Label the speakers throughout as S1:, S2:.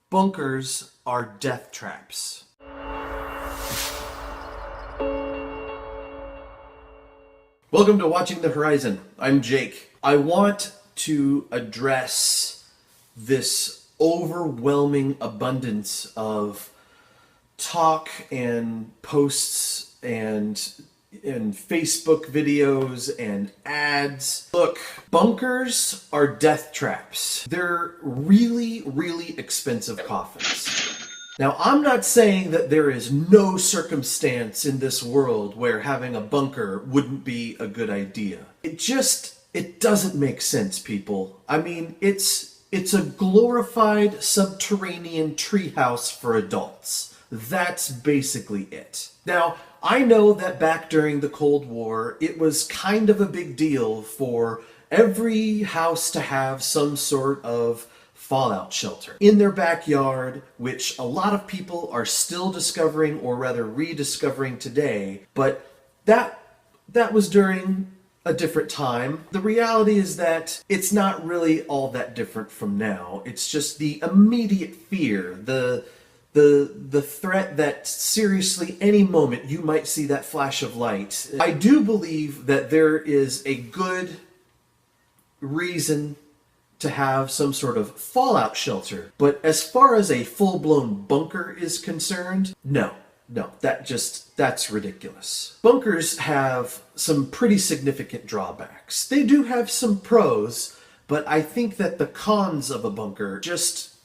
S1: Bunkers are death traps. Welcome to Watching the Horizon. I'm Jake. I want to address this overwhelming abundance of talk and posts and Facebook videos and ads. Look, bunkers are death traps. They're really, really expensive coffins. Now, I'm not saying that there is no circumstance in this world where having a bunker wouldn't be a good idea. It doesn't make sense, people. I mean, it's a glorified subterranean treehouse for adults. That's basically it. Now, I know that back during the Cold War, it was kind of a big deal for every house to have some sort of fallout shelter in their backyard, which a lot of people are still discovering, or rather rediscovering today. But that was during a different time. The reality is that it's not really all that different from now. It's just the immediate fear, the threat that seriously any moment you might see that flash of light. I do believe that there is a good reason to have some sort of fallout shelter, but as far as a full-blown bunker is concerned, no, that's ridiculous. Bunkers have some pretty significant drawbacks. They do have some pros, but I think that the cons of a bunker just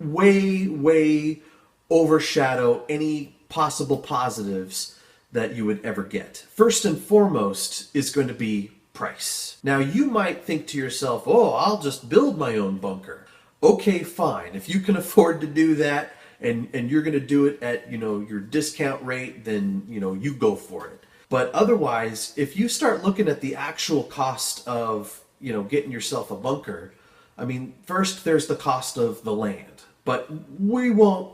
S1: way overshadow any possible positives that you would ever get. First and foremost is going to be price. Now, you might think to yourself, oh, I'll just build my own bunker. Okay, fine. If you can afford to do that and you're going to do it at, your discount rate, then, you go for it. But otherwise, if you start looking at the actual cost of, getting yourself a bunker, I mean, first there's the cost of the land. But we won't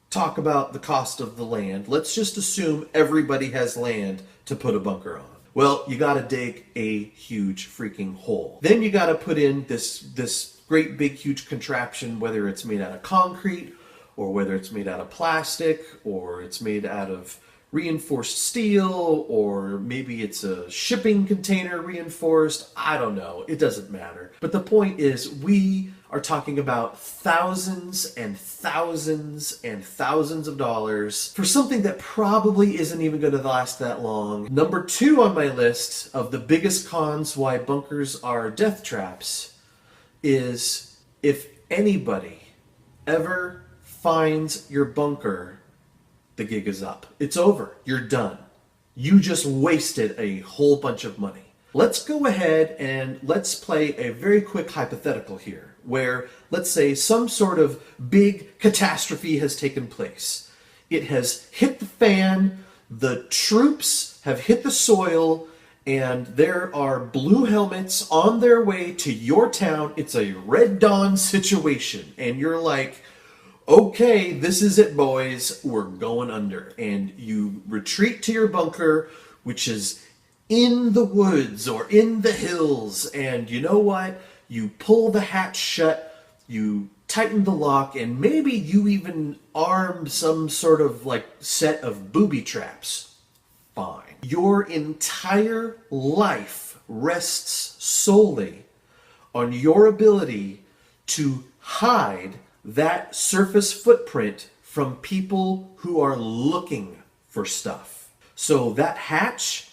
S1: talk about the cost of the land. Let's just assume everybody has land to put a bunker on. Well, you got to dig a huge freaking hole. Then you got to put in this great big huge contraption, whether it's made out of concrete or whether it's made out of plastic or it's made out of reinforced steel, or maybe it's a shipping container reinforced. I don't know. It doesn't matter. But the point is, we are talking about thousands and thousands and thousands of dollars for something that probably isn't even going to last that long. Number 2 on my list of the biggest cons why bunkers are death traps is if anybody ever finds your bunker, the gig is up. It's over. You're done. You just wasted a whole bunch of money. Let's go ahead and let's play a very quick hypothetical here, where let's say some sort of big catastrophe has taken place. It has hit the fan, the troops have hit the soil, and there are blue helmets on their way to your town. It's a Red Dawn situation, and you're like, okay, this is it, boys. We're going under. And you retreat to your bunker, which is in the woods or in the hills. And you know what? You pull the hatch shut, you tighten the lock, and maybe you even arm some sort of set of booby traps. Fine. Your entire life rests solely on your ability to hide that surface footprint from people who are looking for stuff. So that hatch,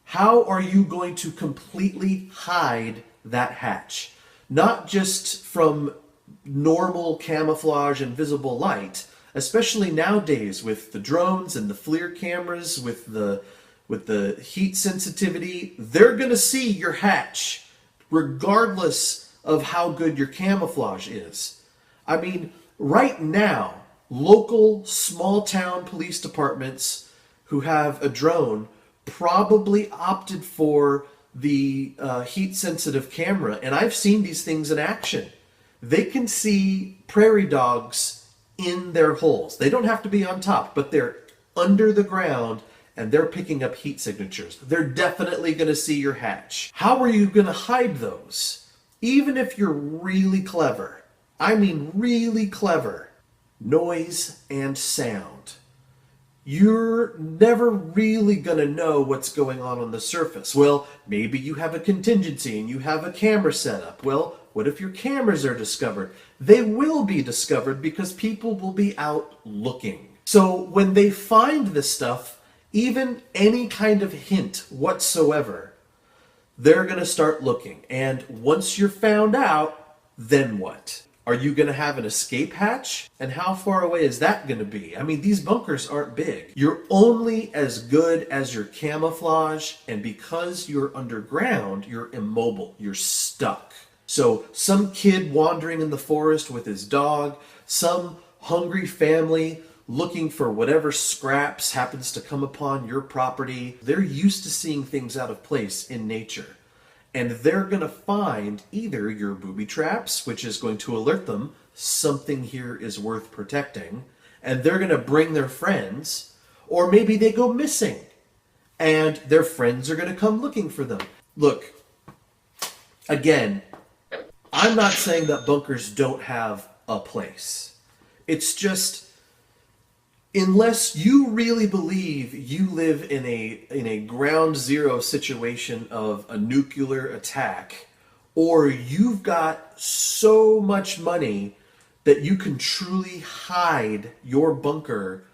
S1: how are you going to completely hide that hatch? Not just from normal camouflage and visible light, especially nowadays with the drones and the FLIR cameras, with the heat sensitivity. They're going to see your hatch regardless of how good your camouflage is. I mean, right now, local small town police departments who have a drone probably opted for the heat-sensitive camera, and I've seen these things in action. They can see prairie dogs in their holes. They don't have to be on top, but they're under the ground, and they're picking up heat signatures. They're definitely going to see your hatch. How are you going to hide those? Even if you're really clever, I mean really clever, noise and sound. You're never really going to know what's going on the surface. Well, maybe you have a contingency and you have a camera set up. Well, what if your cameras are discovered? They will be discovered because people will be out looking. So when they find this stuff, even any kind of hint whatsoever, they're going to start looking. And once you're found out, then what? Are you going to have an escape hatch? And how far away is that going to be? I mean, these bunkers aren't big. You're only as good as your camouflage, and because you're underground, you're immobile. You're stuck. So some kid wandering in the forest with his dog, some hungry family looking for whatever scraps happens to come upon your property, they're used to seeing things out of place in nature. And they're going to find either your booby traps, which is going to alert them something here is worth protecting, and they're going to bring their friends, or maybe they go missing, and their friends are going to come looking for them. Look, again, I'm not saying that bunkers don't have a place. It's just, unless you really believe you live in a ground zero situation of a nuclear attack, or you've got so much money that you can truly hide your bunker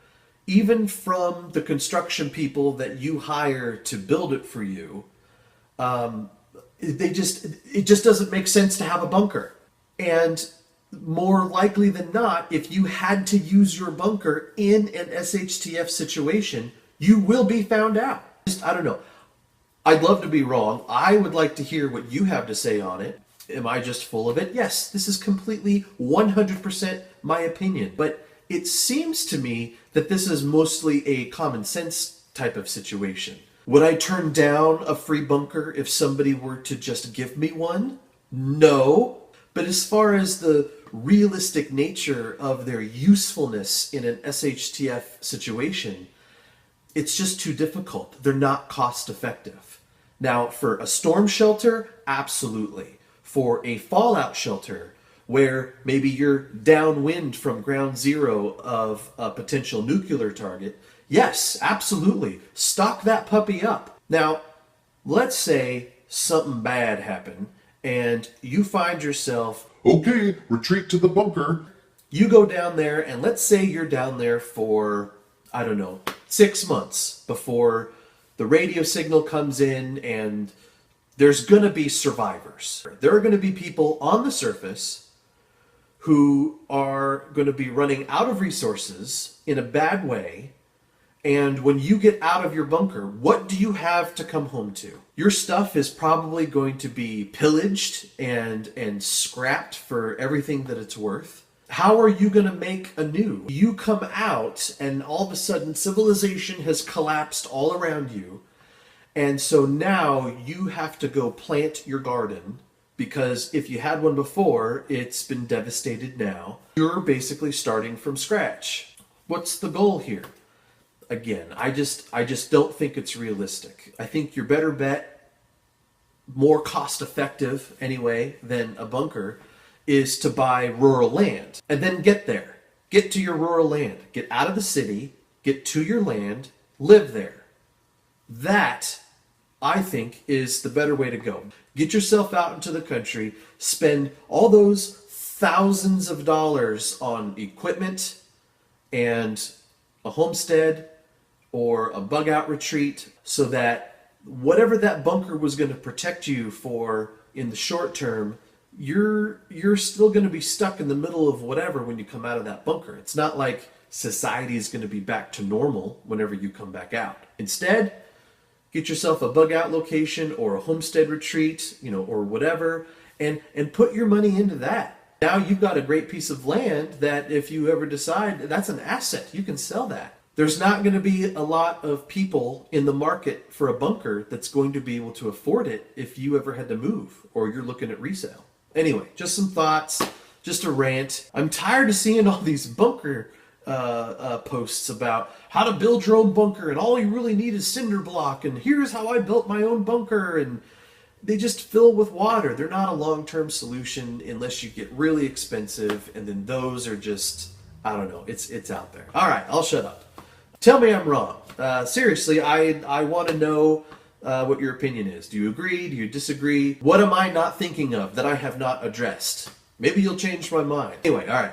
S1: even from the construction people that you hire to build it for you, it just doesn't make sense to have a bunker. And more likely than not, if you had to use your bunker in an SHTF situation, you will be found out. I don't know. I'd love to be wrong. I would like to hear what you have to say on it. Am I just full of it? Yes, this is completely 100% my opinion. But it seems to me that this is mostly a common sense type of situation. Would I turn down a free bunker if somebody were to just give me one? No. But as far as the realistic nature of their usefulness in an SHTF situation, it's just too difficult. They're not cost effective. Now, for a storm shelter, absolutely. For a fallout shelter, where maybe you're downwind from ground zero of a potential nuclear target, yes, absolutely. Stock that puppy up. Now, let's say something bad happened and you find yourself,
S2: okay, retreat to the bunker.
S1: You go down there, and let's say you're down there for, 6 months before the radio signal comes in, and there's going to be survivors. There are going to be people on the surface who are going to be running out of resources in a bad way. And when you get out of your bunker, what do you have to come home to? Your stuff is probably going to be pillaged and scrapped for everything that it's worth. How are you going to make anew? You come out and all of a sudden civilization has collapsed all around you. And so now you have to go plant your garden, because if you had one before, it's been devastated now. You're basically starting from scratch. What's the goal here? Again, I just don't think it's realistic. I think your better bet, more cost effective anyway than a bunker, is to buy rural land and then get there. Get to your rural land. Get out of the city, get to your land, live there. That, I think, is the better way to go. Get yourself out into the country, spend all those thousands of dollars on equipment and a homestead or a bug out retreat, so that whatever that bunker was going to protect you for in the short term, you're still going to be stuck in the middle of whatever when you come out of that bunker. It's not like society is going to be back to normal whenever you come back out. Instead, get yourself a bug out location or a homestead retreat, or whatever, and put your money into that. Now you've got a great piece of land that if you ever decide, that's an asset. You can sell that. There's not going to be a lot of people in the market for a bunker that's going to be able to afford it if you ever had to move or you're looking at resale. Anyway, just some thoughts, just a rant. I'm tired of seeing all these bunker posts about how to build your own bunker, and all you really need is cinder block, and here's how I built my own bunker. And they just fill with water. They're not a long-term solution unless you get really expensive, and then those are just, I don't know, it's out there. All right, I'll shut up. Tell me I'm wrong. Seriously, I want to know what your opinion is. Do you agree? Do you disagree? What am I not thinking of that I have not addressed? Maybe you'll change my mind. Anyway, all right.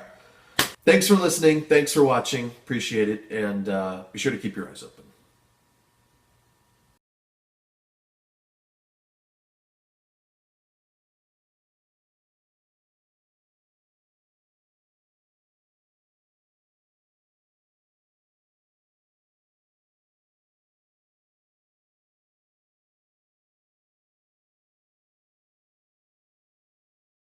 S1: Thanks for listening. Thanks for watching. Appreciate it. And be sure to keep your eyes open.